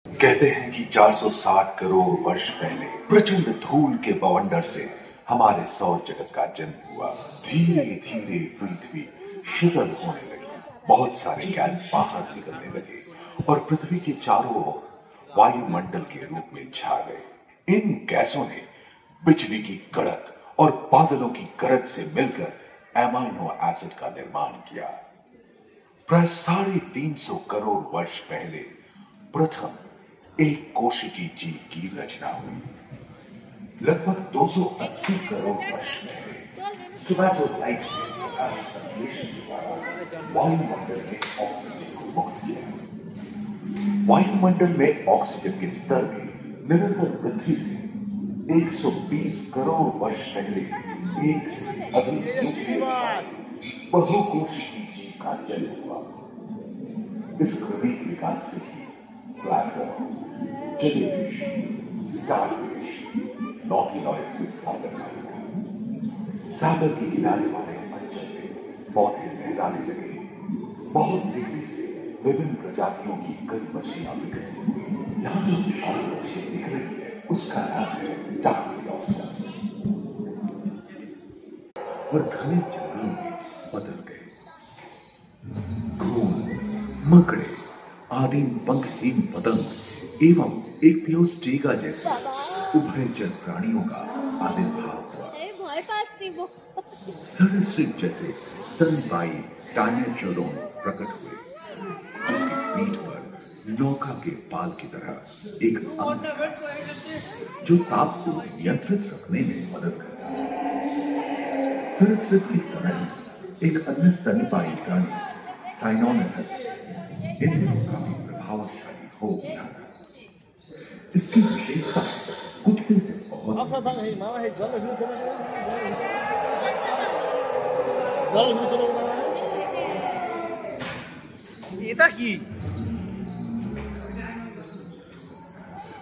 कहते हैं कि 460 करोड़ वर्ष पहले प्रचंड धूल के बवंडर से हमारे सौर जगत का जन्म हुआ। धीरे धीरे पृथ्वी शीतल होने लगी, बहुत सारे गैस बाहर निकलने लगे और पृथ्वी के चारों ओर वायुमंडल के रूप में छा गए। इन गैसों ने बिजली की कड़क और बादलों की गरज से मिलकर एमाइनो एसिड का निर्माण किया। प्राय 350 करोड़ वर्ष पहले प्रथम एक कोशिकीय जीव की रचना हुई। लगभग 280 करोड़ वर्ष पहले स्टोमेटोलाइट्स ने प्रकाश संश्लेषण के द्वारा वायुमंडल में ऑक्सीजन को मुक्त किया। वायुमंडल में ऑक्सीजन के स्तर में निरंतर वृद्धि से 120 करोड़ वर्ष पहले एक से अधिक बहुकोशिकीय जीव का जन्म हुआ। इस क्रमिक विकास से ही प्लैंटन, जेलीफिश, स्टारफिश, नॉटिलॉइड से सागर आए। सागर के किनारे वाले अंचल में पौधे लहराने लगे। बहुत तेजी से विभिन्न प्रजातियों की कई मछलियां विकसित हुई। यहाँ जो विशाल मछली दिख रही है उसका नाम है डार्विनोस्टस। और घने जंगलों में बदल गए। घूम, मकड़े आदि पंखहीन पतंग एवं एक्टियोस्टेगा जैसे उभयचर प्राणियों का आविर्भाव हुआ। सरीसृप जैसे स्तनपायी डायनासोर प्रकट हुए, जिसकी पीठ पर नौका के पाल की तरह एक अंग जो ताप को नियंत्रित रखने में मदद करता है। सरीसृप की तरह एक अन्य स्तनपायी प्राणी साइनोमेथस इन दिनों काफी प्रभावशाली हो गया था। इसकी विशेषता कुत्ते से बहुत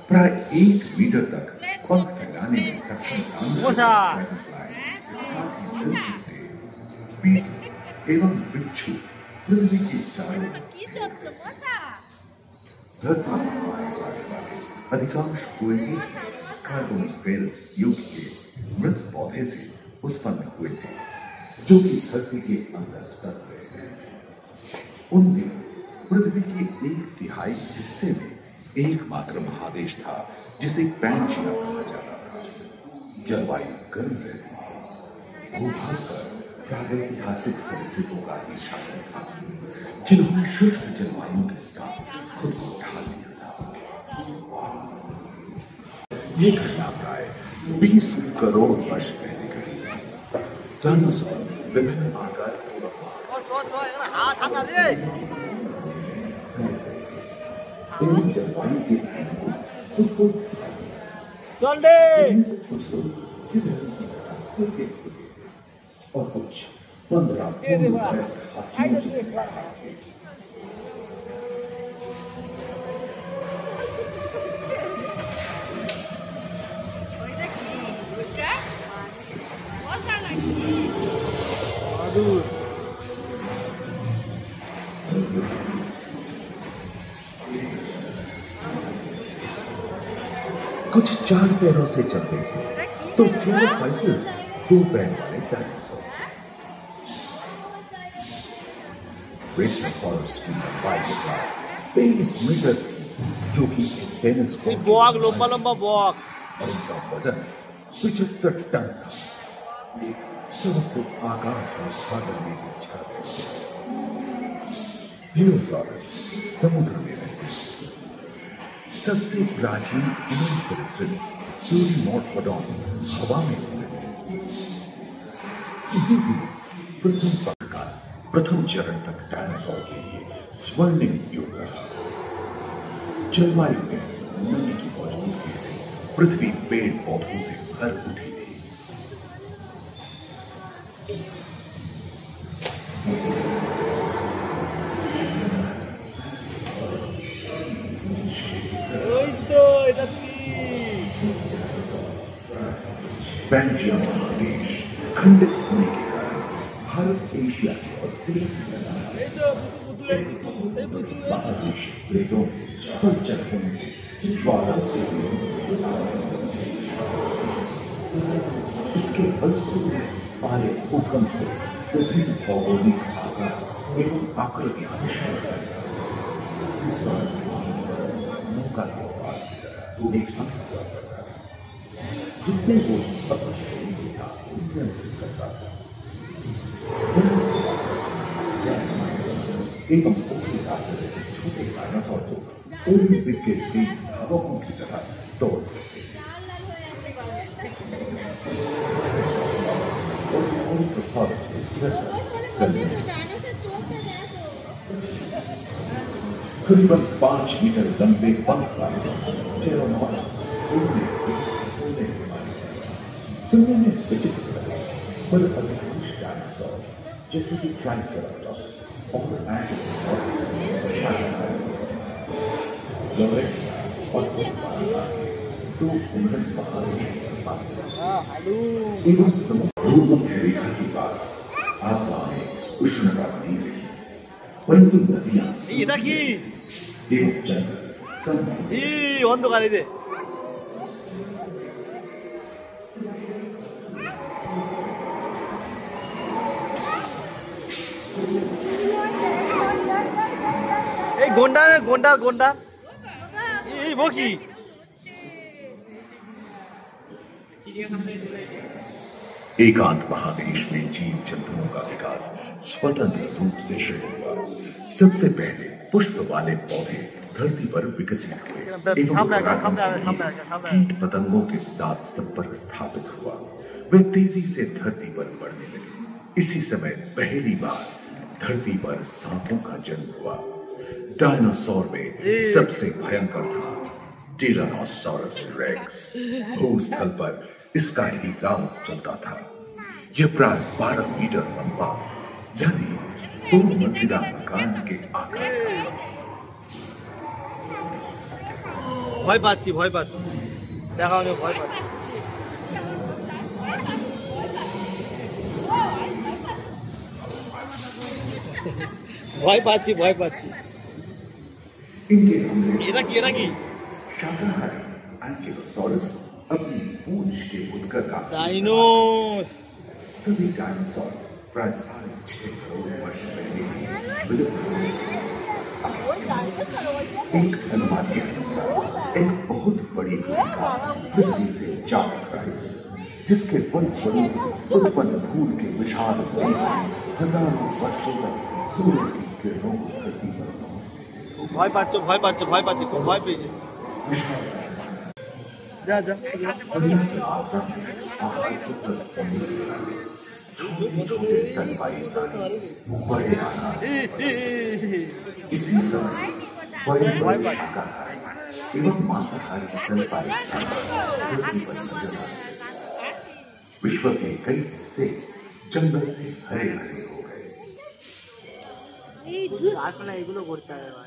प्राय 1 मीटर तक पंख फैलाने में सक्षम एवं बिच्छू पृथ्वी के चारों अधिकांश कोयले कार्बोनिफेरस युग के मृत पौधे से उत्पन्न हुए थे, जो कि धरती के अंदर दब गए हैं। उन दिनों पृथ्वी के 1/3 हिस्से में एकमात्र महादेश था जिसे पैंजिया कहा जाता था। जलवायु गर्म रहती थी। भूभाग पर प्रागैतिहासिक सरीसृपों का ही शासन था, जिन्होंने शुष्क जलवायु के साथ खुद को ढाल लिया था। ये घटना प्राय 20 करोड़ वर्ष पहले घटी। डायनासोर विभिन्न आकार जलवायु के और कुछ 15 कुछ 4 पैरों से चलते थे, तो 2 पैर वाले डायनासोर। फॉरेस्ट की लंबाई 23 मीटर थी, जो कि टेनिस बॉल लंबा बॉक, और उनका वजन 75 टन था। सबसे आकाश और सागर में भी छा गए। समुद्र में रहते। सबसे प्राचीन सूर्यमोर्फोडॉन हवा में रहते। इसी दिन प्रथम चरण तक डायनासोर के लिए स्वर्णिम युग रहा। जलवायु में नमी की मौजूदगी से पृथ्वी पेड़ पौधों से भर उठी थी। पैंजिया महादेश खंडित होने के कारण भारत एशिया के और महादेश प्लेटों हलचल होने से ज्वाला इसके फलस्वरूप पाए भूकंप से विभिन्न भौगोलिक आकार एवं आकृतियां नौका के पास जिससे वो अपनी करता था एवं छोटे डायनासोर को ओलंपिक के तीन धावकों की तरह दौड़ सकते करीबन 5 मीटर लंबे पंख वाले सुनने में विचित्र लगे पर अधिकांश डायनासोर जैसे कि ट्राइसेराटॉप्स और और तो उन्हें एवं समुद्र रेखा के पास आत्मा में उष्णता नहीं रही परंतु नदियां एवं जंगल 언덕 아니지? এই গোন্ডা এই বকি एकांत महादेश में जीव जंतुओं का विकास स्वतंत्र रूप से शुरू हुआ। सबसे पहले पुष्प वाले पौधे धरती पर विकसित हुए एवं कीट पतंगों के साथ संपर्क स्थापित हुआ। वे तेजी से धरती पर बढ़ने लगे। इसी समय पहली बार धरती पर सांपों का जन्म हुआ। डायनासोर में सबसे भयंकर था टिरानोसॉरस रेक्स। भूस्थल पर इसका ही राज चलता था। यह प्राय 12 मीटर लंबा यानी 2 मंजिला मकान के आकार का। ভয় পাচ্ছি দেখা অনেক ভয় পাচ্ছি ভয় পাচ্ছি এটা কি शाकाहारी एंकिलोसॉरस अपनी पूंछ के उठकर डायनो सभी डायनासोर प्राय 6.5 करोड़ वर्ष पहले विलुप्त हो गए। एक अनुमानित एक बहुत बड़ी भूमिका पृथ्वी से जा रही है जिसके फलस्वरूप उत्पन्न धूल के विशाल हजारों वर्षों तक सूर्य की किरणों को धरती पर ভয় পাচ্ছি খুব ভয় পেয়েছি যা इसी समय एवं मांसाहारी स्तनपायी विश्व के कई हिस्से जंगल से हरे भरे हो गए। এগুলো করতে হবে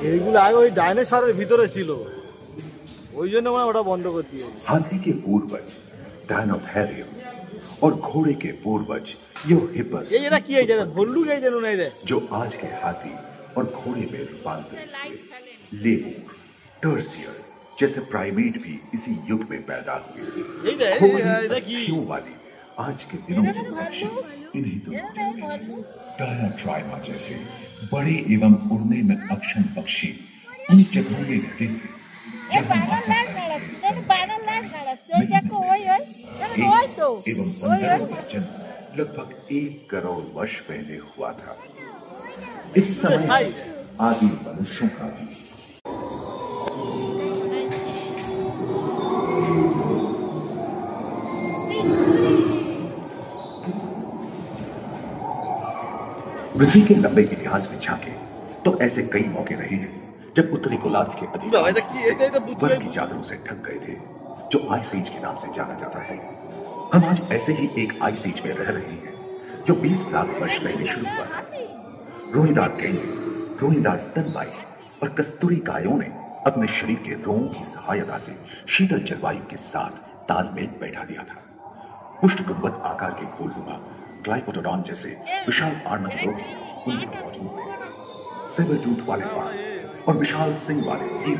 এইগুলো আগে ওই ডাইনোসরের ভিতরে ছিল ওই জন্য মানে ওটা বন্ধ করতে হবে। हाथी के पूर्वज डायनोथेरियम और घोड़े के पूर्वज यूहिपस ये কি এই জায়গা ভল্লুক এই জানো না जो आज के हाथी और घोड़े में रूपांतरित हुए। लेमूर टर्सियर जैसे प्राइमेट भी इसी युग में पैदा हुए। वाली आज के दिनों की पक्षी इन्हीं डायनाट्राइमा जैसे बड़े एवं उड़ने में अक्षम पक्षी उन जगहों में रहते थे एवं जन्म लगभग 1 करोड़ वर्ष पहले हुआ था। इस समय आदि मनुष्यों का भी पृथ्वी के लंबे इतिहास में झांके तो ऐसे कई मौके रहे हैं जब उत्तरी गोलार्ध के अधिक बर्फ की चादरों से ढक गए थे जो आइस एज के नाम से जाना जाता है। हम आज ऐसे ही एक आइस एज में रह रहे हैं जो 20 लाख वर्ष पहले शुरू हुआ था। रोहीदार गेंडे, रोहीदार स्तनपायी और कस्तूरी गायों ने अपने शरीर के रोम की सहायता से शीतल जलवायु के साथ तालमेल बैठा दिया था। पुष्ट गुंबद आकार के गोलनुमा ग्लाइकोडोडॉन जैसे विशाल आर्madillo उनमें मौजूद थे। सेबरटूथ वाले बाण और विशाल सिंह वाले तीर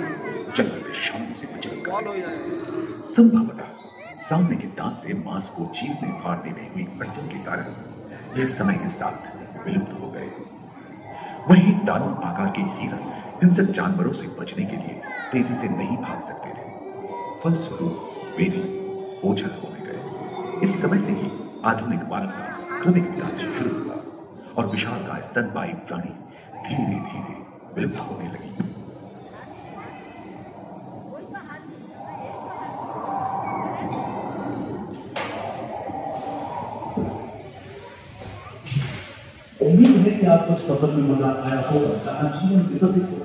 जंगल में शांति से विचरण करते थे। संभवतः सामने के दांत से मांस को चीरने फाड़ने में हुई अड़चन के कारण यह समय के साथ विलुप्त हो गए। वहीं दानव आकार के हिरण हिंसक जानवरों से बचने के लिए तेजी से नहीं भाग सकते थे। फलस्वरूप वे भी ओझल होने गए। इस समय से ही आधुनिक मानव का क्रमिक विकास शुरू हुआ और विशालकाय स्तनपायी प्राणी धीरे धीरे विलुप्त होने लगी। उम्मीद है कि आपको सफर में मजा आया होगा। जीवन विकसित